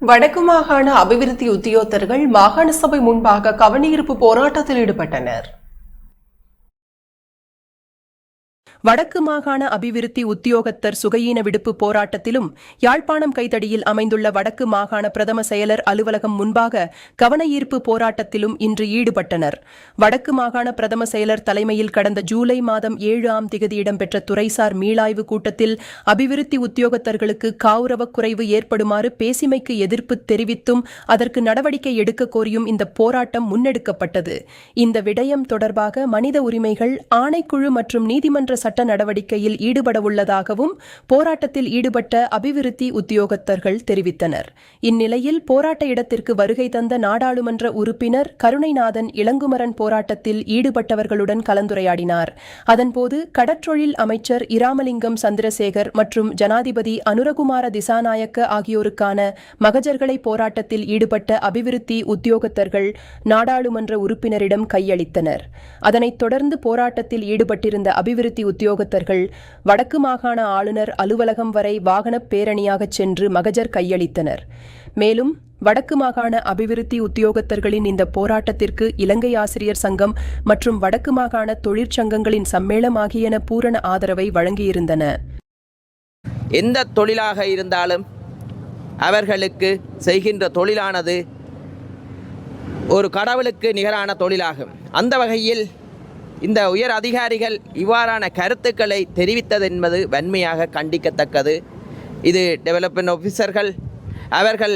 வடக்கு மாகாண அபிவிருத்தி உத்தியோகத்தர்கள் மாகாண சபை முன்பாக கவனஈர்ப்பு போராட்டத்தில் ஈடுபட்டனர். வடக்கு மாகாண அபிவிருத்தி உத்தியோகத்தர் சுகையீன விடுப்பு போராட்டத்திலும் யாழ்ப்பாணம் கைதடியில் அமைந்துள்ள வடக்கு மாகாண பிரதம செயலர் அலுவலகம் முன்பாக கவனஈர்ப்பு போராட்டத்திலும் இன்று ஈடுபட்டனர். வடக்கு மாகாண பிரதம செயலர் தலைமையில் கடந்த ஜூலை மாதம் 7ஆம் திகதி இடம்பெற்ற துறைசார் மீளாய்வு கூட்டத்தில் அபிவிருத்தி உத்தியோகத்தர்களுக்கு கௌரவ குறைவு ஏற்படுமாறு பேசிமைக்கு எதிர்ப்பு தெரிவித்தும் அதற்கு நடவடிக்கை எடுக்க கோரியும் இந்த போராட்டம் முன்னெடுக்கப்பட்டது. இந்த விடயம் தொடர்பாக மனித உரிமைகள் ஆணைக்குழு மற்றும் நீதிமன்ற சட்ட நடவடிக்கையில் ஈடுபடவுள்ளதாகவும் போராட்டத்தில் ஈடுபட்ட அபிவிருத்தி உத்தியோகத்தர்கள் தெரிவித்தனர். இந்நிலையில் போராட்ட இடத்திற்கு வருகை தந்த நாடாளுமன்ற உறுப்பினர் கருணைநாதன் இளங்குமரன் போராட்டத்தில் ஈடுபட்டவர்களுடன் கலந்துரையாடினார். அதன்போது கடற்றொழில் அமைச்சர் இராமலிங்கம் சந்திரசேகர் மற்றும் ஜனாதிபதி அனுரகுமார திசாநாயக்க ஆகியோருக்கான மகஜர்களை போராட்டத்தில் ஈடுபட்ட அபிவிருத்தி உத்தியோகத்தர்கள் நாடாளுமன்ற உறுப்பினரிடம் கையளித்தனர். அதனைத் தொடர்ந்து போராட்டத்தில் ஈடுபட்டிருந்த அபிவிருத்தி உத்தியோகத்தர்கள் வடக்கு மாகாண ஆளுநர் அலுவலகம் வரை வாகனப் பேரணியாகச் சென்று மகஜர் கையளித்தனர். மேலும் வடக்கு மாகாண அபிவிருத்தி உத்தியோகத்தர்களின் இந்த போராட்டத்திற்கு இலங்கை ஆசிரியர் சங்கம் மற்றும் வடக்கு மாகாண தொழிற்சங்கங்களின் சம்மேளம் ஆகியன பூரண ஆதரவை வழங்கியிருந்தன. எந்த தொழிலாக இருந்தாலும் அவர்களுக்கு செய்கின்ற தொழிலானது ஒரு கடவுளுக்கு நிகரான தொழிலாகும். அந்த வகையில் இந்த உயர் அதிகாரிகள் இவ்வாறான கருத்துக்களை தெரிவித்தது என்பது வன்மையாக கண்டிக்கத்தக்கது. இது டெவலப்மெண்ட் ஆஃபீஸர்கள் அவர்கள்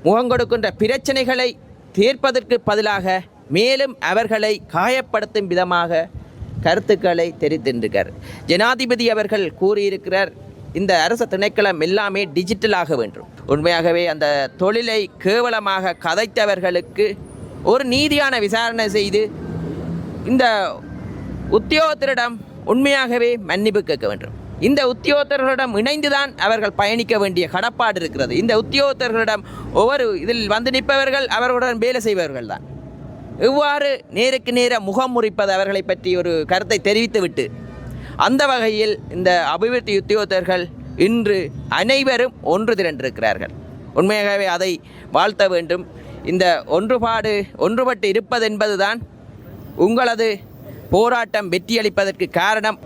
முகங்கொடுக்கின்ற பிரச்சனைகளை தீர்ப்பதற்கு பதிலாக மேலும் அவர்களை காயப்படுத்தும் விதமாக கருத்துக்களை தெரிவித்திருக்கிறார். ஜனாதிபதி அவர்கள் கூறியிருக்கிறார், இந்த அரசு திணைக்களம் எல்லாமே டிஜிட்டலாக வேண்டும். உண்மையாகவே அந்த தொழிலை கேவலமாக கதைத்தவர்களுக்கு ஒரு நீதியான விசாரணை செய்து இந்த உத்தியோகத்தரிடம் உண்மையாகவே மன்னிப்பு கேட்க வேண்டும். இந்த உத்தியோகத்தர்களிடம் இணைந்துதான் அவர்கள் பயணிக்க வேண்டிய கடப்பாடு இருக்கிறது. இந்த உத்தியோகத்தர்களிடம் ஒவ்வொரு இதில் வந்து நிற்பவர்கள் அவர்களுடன் வேலை செய்பவர்கள் தான். இவ்வாறு நேருக்கு நேர முகம் முறிப்பது அவர்களை பற்றி ஒரு கருத்தை தெரிவித்துவிட்டு அந்த வகையில் இந்த அபிவிருத்தி உத்தியோகத்தர்கள் இன்று அனைவரும் ஒன்று திரண்டிருக்கிறார்கள். உண்மையாகவே அதை வாழ்த்த வேண்டும். இந்த ஒன்றுபட்டு இருப்பது என்பதுதான் உங்களது போராட்டம் வெற்றியளிப்பதற்கு காரணம்.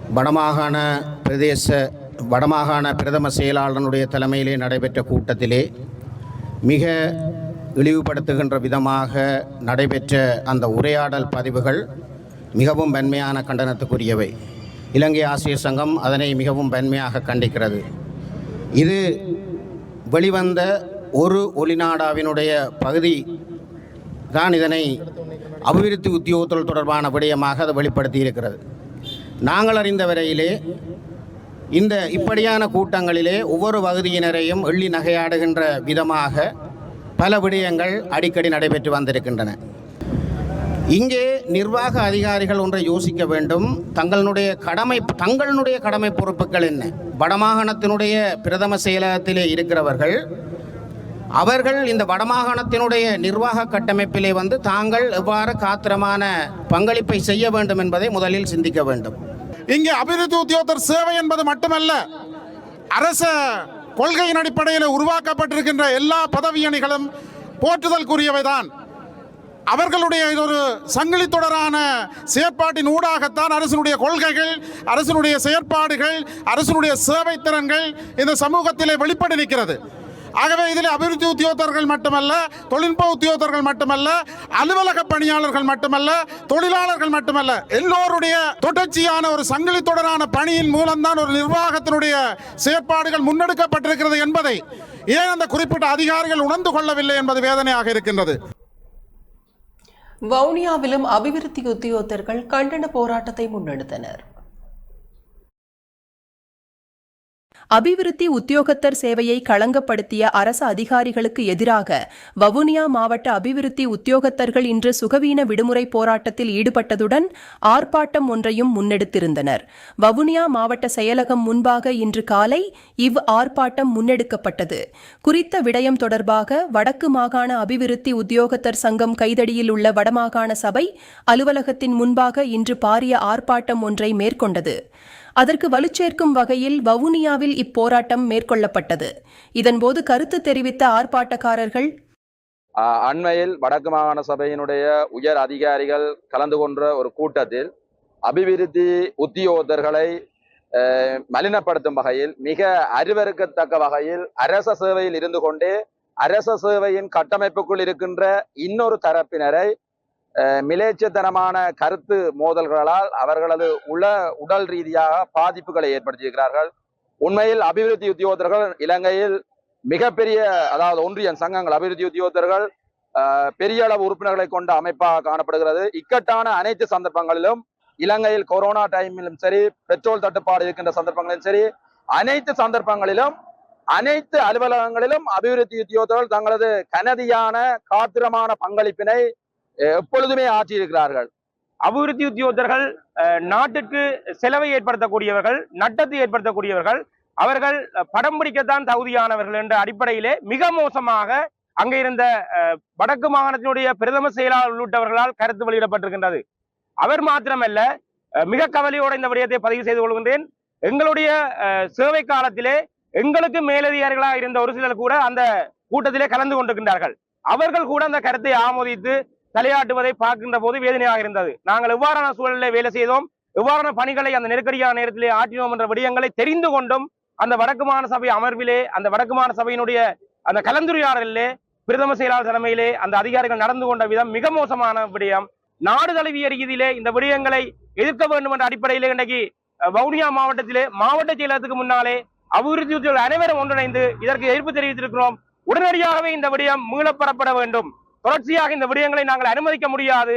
வடமாகாண பிரதம செயலாளருடைய தலைமையிலே நடைபெற்ற கூட்டத்திலே மிக இழிவுபடுத்துகின்ற விதமாக நடைபெற்ற அந்த உரையாடல் பதிவுகள் மிகவும் வன்மையான கண்டனத்துக்குரியவை. இலங்கை ஆசிரியர் சங்கம் அதனை மிகவும் வன்மையாக கண்டிக்கிறது. இது வெளிவந்த ஒரு ஒளிநாடாவினுடைய பகுதி தான் இதனை அபிவிருத்தி உத்தியோகத்தல் தொடர்பான விடயமாக அதை வெளிப்படுத்தி இருக்கிறது. நாங்கள் அறிந்த வரையிலே இந்த இப்படியான கூட்டங்களிலே ஒவ்வொரு பகுதியினரையும் எள்ளி நகையாடுகின்ற விதமாக பல விடயங்கள் அடிக்கடி நடைபெற்று வந்திருக்கின்றன. இங்கே நிர்வாக அதிகாரிகள் ஒன்றை யோசிக்க வேண்டும். தங்களுடைய கடமை பொறுப்புகள் என்ன? வடமாகாணத்தினுடைய பிரதம செயலகத்திலே இருக்கிறவர்கள் அவர்கள் இந்த வடமாகாணத்தினுடைய நிர்வாக கட்டமைப்பிலே வந்து தாங்கள் எவ்வாறு காத்திரமான பங்களிப்பை செய்ய வேண்டும் என்பதை முதலில் சிந்திக்க வேண்டும். இங்கே அபிவிருத்தி உத்தியோகத்தர் சேவை என்பது மட்டுமல்ல, அரச கொள்கையின் அடிப்படையில் உருவாக்கப்பட்டிருக்கின்ற எல்லா பதவியணிகளும் போற்றுதலுக்குரியவைதான். அவர்களுடைய ஒரு சங்கிலி தொடரான செயற்பாட்டின் ஊடாகத்தான் அரசினுடைய கொள்கைகள், அரசினுடைய செயற்பாடுகள், அரசினுடைய சேவை திறன்கள் இந்த சமூகத்திலே வெளிப்பட நிற்கிறது. ஆகவே இதில் அபிவிருத்தி உத்தியோகத்தர்கள் மட்டுமல்ல, தொழில்நுட்ப உத்தியோகத்தர்கள் மட்டுமல்ல, அலுவலக பணியாளர்கள் மட்டுமல்ல, தொழிலாளர்கள் மட்டுமல்ல, எல்லோருடைய தொடர்ச்சியான ஒரு சங்கிலி தொடரான பணியின் மூலம்தான் ஒரு நிர்வாகத்தினுடைய செயற்பாடுகள் முன்னெடுக்கப்பட்டிருக்கிறது என்பதை ஏன் அந்த குறிப்பிட்ட அதிகாரிகள் உணர்ந்து கொள்ளவில்லை என்பது வேதனையாக இருக்கின்றது. வவுனியாவிலும் அபிவிருத்தி உத்தியோகத்தர்கள் கண்டன போராட்டத்தை முன்னெடுத்தனர். அபிவிருத்தி உத்தியோகத்தர் சேவையை களங்கப்படுத்திய அரசு அதிகாரிகளுக்கு எதிராக வவுனியா மாவட்ட அபிவிருத்தி உத்தியோகத்தர்கள் இன்று சுகவீன விடுமுறை போராட்டத்தில் ஈடுபட்டதுடன் ஆர்ப்பாட்டம் ஒன்றையும் முன்னெடுத்திருந்தனர். வவுனியா மாவட்ட செயலகம் முன்பாக இன்று காலை ஆர்ப்பாட்டம் முன்னெடுக்கப்பட்டது. குறித்த விடயம் தொடர்பாக வடக்கு மாகாண அபிவிருத்தி உத்தியோகத்தர் சங்கம் கைதடியில் உள்ள வடமாகாண சபை அலுவலகத்தின் முன்பாக இன்று பாரிய ஆர்ப்பாட்டம் ஒன்றை மேற்கொண்டது. அதற்கு வலுச்சேர்க்கும் வகையில் வவுனியாவில் இப்போராட்டம் மேற்கொள்ளப்பட்டது. இதன்போது கருத்து தெரிவித்த ஆர்ப்பாட்டக்காரர்கள், அண்மையில் வடக்கு மாகாண சபையினுடைய உயர் அதிகாரிகள் கலந்து கொண்ட ஒரு கூட்டத்தில் அபிவிருத்தி உத்தியோகத்தர்களை மலினப்படுத்தும் வகையில், மிக அருவருக்கத்தக்க வகையில் அரச சேவையில் இருந்து கொண்டே அரச சேவையின் கட்டமைப்புக்குள் இருக்கின்ற இன்னொரு தரப்பினரை மிலேச்சத்தனமான கருத்து மோதல்களால் அவர்களது உடல் ரீதியாக பாதிப்புகளை ஏற்படுத்தியிருக்கிறார்கள். உண்மையில் அபிவிருத்தி உத்தியோகத்தர்கள் இலங்கையில் மிகப்பெரிய, அதாவது ஒன்றிய சங்கங்கள் அபிவிருத்தி உத்தியோகத்தர்கள் பெரிய அளவு உறுப்பினர்களை கொண்ட அமைப்பாக காணப்படுகிறது. இக்கட்டான அனைத்து சந்தர்ப்பங்களிலும், இலங்கையில் கொரோனா டைமிலும் சரி, பெட்ரோல் தட்டுப்பாடு இருக்கின்ற சந்தர்ப்பங்களிலும் சரி, அனைத்து சந்தர்ப்பங்களிலும் அனைத்து அலுவலகங்களிலும் அபிவிருத்தி உத்தியோகத்தர்கள் தங்களது கனதியான காத்திரமான பங்களிப்பினை எப்பொழுதுமே ஆற்றியிருக்கிறார்கள். அபிவிருத்தி உத்தியோகத்தர்கள் நாட்டுக்கு செலவை ஏற்படுத்தக்கூடியவர்கள், நட்டத்தை ஏற்படுத்தக்கூடியவர்கள், அவர்கள் படம் பிடிக்கத்தான் தகுதியானவர்கள் என்ற அடிப்படையிலே மிக மோசமாக அங்கே இருந்த வடக்கு மாகாணத்தினுடைய பிரதம செயலாளர் உள்ளிட்டவர்களால் கருத்து வெளியிடப்பட்டிருக்கின்றது. அவர் மாத்திரமல்ல, மிக கவலையோடு இந்த விடயத்தை பதிவு செய்து கொள்கின்றேன். எங்களுடைய சேவை காலத்திலே எங்களுக்கு மேலதிகாரிகளாக இருந்த ஒரு சிலர் கூட அந்த கூட்டத்திலே கலந்து கொண்டிருக்கின்றார்கள். அவர்கள் கூட அந்த கருத்தை ஆமோதித்து தலையாட்டுவதை பார்க்கின்ற போது வேதனையாக இருந்தது. நாங்கள் எவ்வாறான சூழலிலே வேலை செய்தோம், எவ்வாறான பணிகளை அந்த நெருக்கடியான நேரத்திலே ஆற்றினோம் என்ற விடயங்களை தெரிந்து கொண்டும் அந்த வடக்கு மாகாண சபை அமர்விலே, அந்த வடக்கு மாகாண சபையினுடைய அந்த கலந்துரையாடலிலே பிரதம செயலாளர் தலைமையிலே அந்த அதிகாரிகள் நடந்து கொண்ட விதம் மிக மோசமான விடயம். நாடு தழுவிய ரீதியிலே இந்த விடயங்களை எதிர்க்க வேண்டும் என்ற அடிப்படையிலே இன்றைக்கு வவுனியா மாவட்டத்திலே மாவட்ட செயலகத்துக்கு முன்னாலே அபிவிருத்தி உத்தியோகர்கள் அனைவரும் ஒன்றிணைந்து இதற்கு எதிர்ப்பு தெரிவித்திருக்கிறோம். உடனடியாகவே இந்த விடயம் மீளப்பெறப்பட வேண்டும். தொடர்ச்சியாக இந்த விடயங்களை நாங்கள் அனுமதிக்க முடியாது.